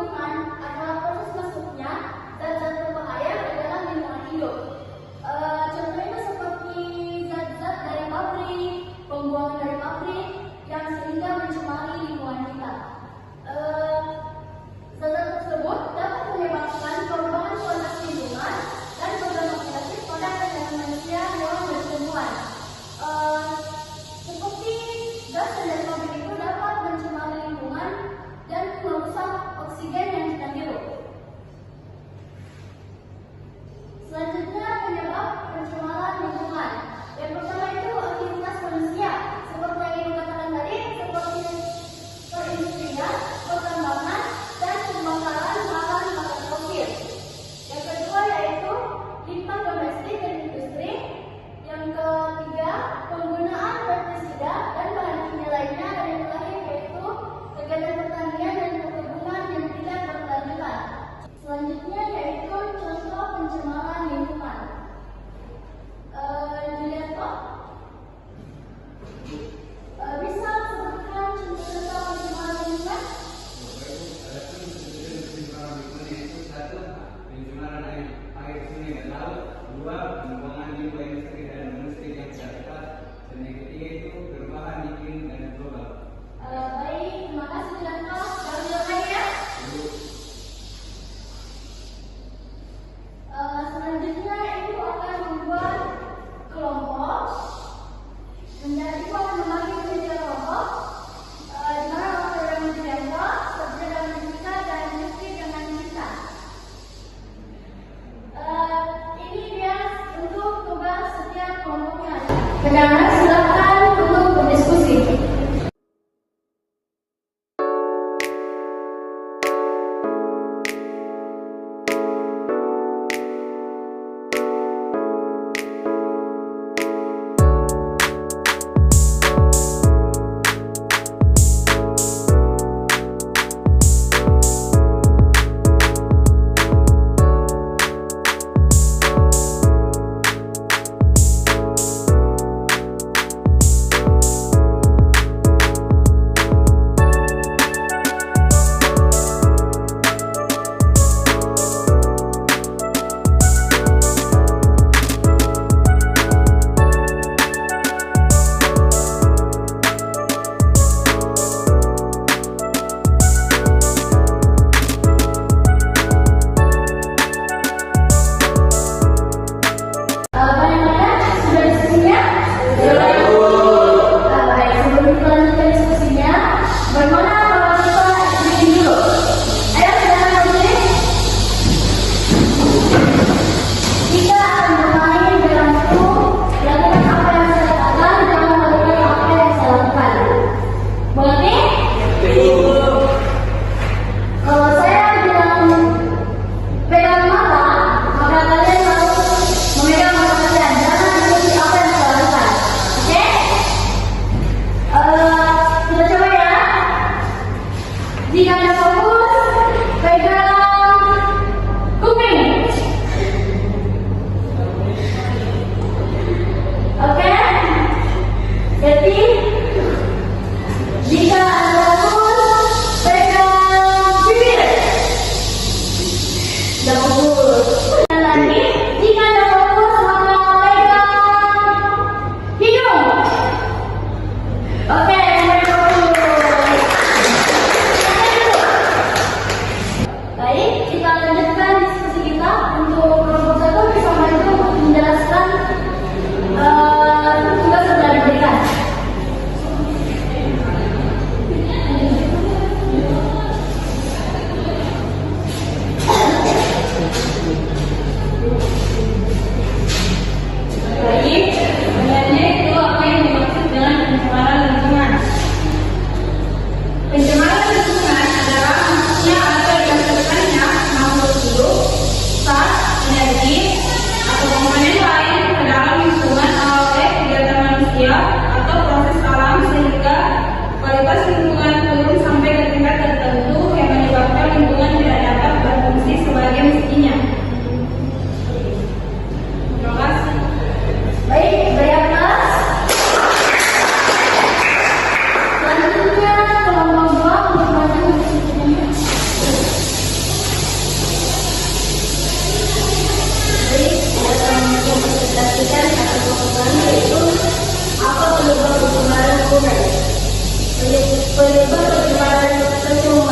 lingkungan adalah proses masuknya zat-zat berbahaya ke dalam lingkungan hidup. Contohnya seperti zat-zat dari pabrik, pembuangan dari pabrik yang sehingga mencemari lingkungan kita. Zat-zat tersebut dapat menyebabkan perubahan kualitas lingkungan dan berdampak negatif pada kesehatan manusia, hewan, dan tumbuhan. Seperti gas dari pabrik itu dapat mencemari lingkungan dan merusak oksigen yang kita hirup.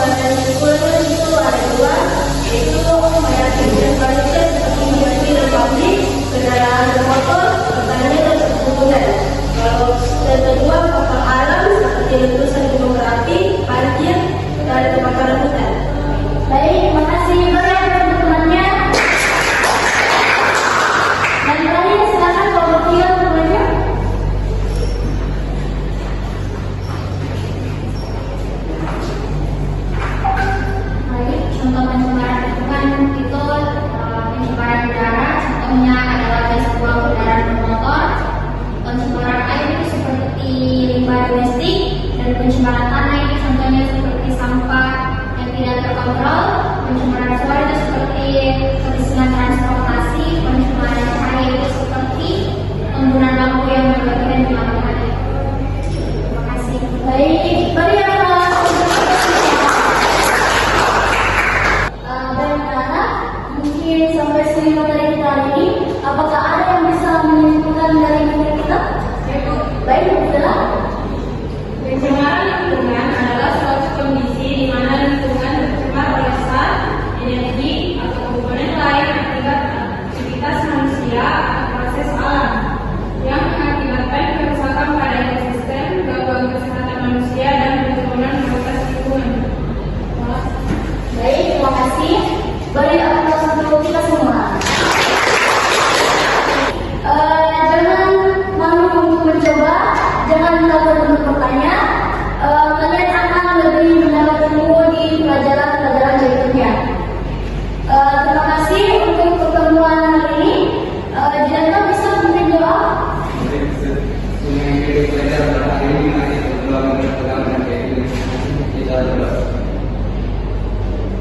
pembuatan kultur itu ada dua, yaitu meyakinkan manusia seperti mengerti republik, kendaraan bermotor, pertanian dan perkebunan. Kalau yang kedua faktor alam seperti letusan gunung berapi, banjir, dan kebakaran hutan. Baik, terima kasih banyak teman-temannya. Dan kalian silakan kalau bertiga temannya. Baik, contoh pencemaran lingkungan itu pencemaran udara, contohnya adalah gas buang kendaraan bermotor. Pencemaran air itu seperti limbah domestik, dan pencemaran tanah itu contohnya seperti sampah yang tidak terkontrol. Pencemaran suara itu seperti kemiskinan transportasi. Pencemaran cahaya itu seperti penggunaan lampu yang berlebihan di malam hari. Terima kasih. Baik, mari ya Pak. Baik anak, mungkin sampai sini materi kita hari ini. Apakah ada yang bisa menyimpulkan dari materi kita? Baik, adalah Pencemaran lingkungan adalah suatu kondisi di mana lingkungan tercemar oleh zat, energi, atau komponen lain akibat aktivitas manusia atau proses alam yang mengakibatkan kerusakan pada ekosistem, gangguan kesehatan manusia, dan penurunan kualitas lingkungan. baik, terima kasih. Beri aplaus untuk kita semua. Jangan malu untuk mencoba, jangan takut untuk bertanya. Kalian akan lebih mendapat ilmu di pelajaran-pelajaran berikutnya. Terima kasih untuk pertemuan hari ini. Jika bisa mungkin doa.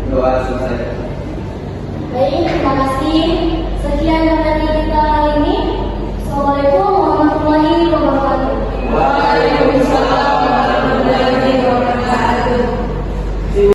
Doa selesai. Baik, terima kasih.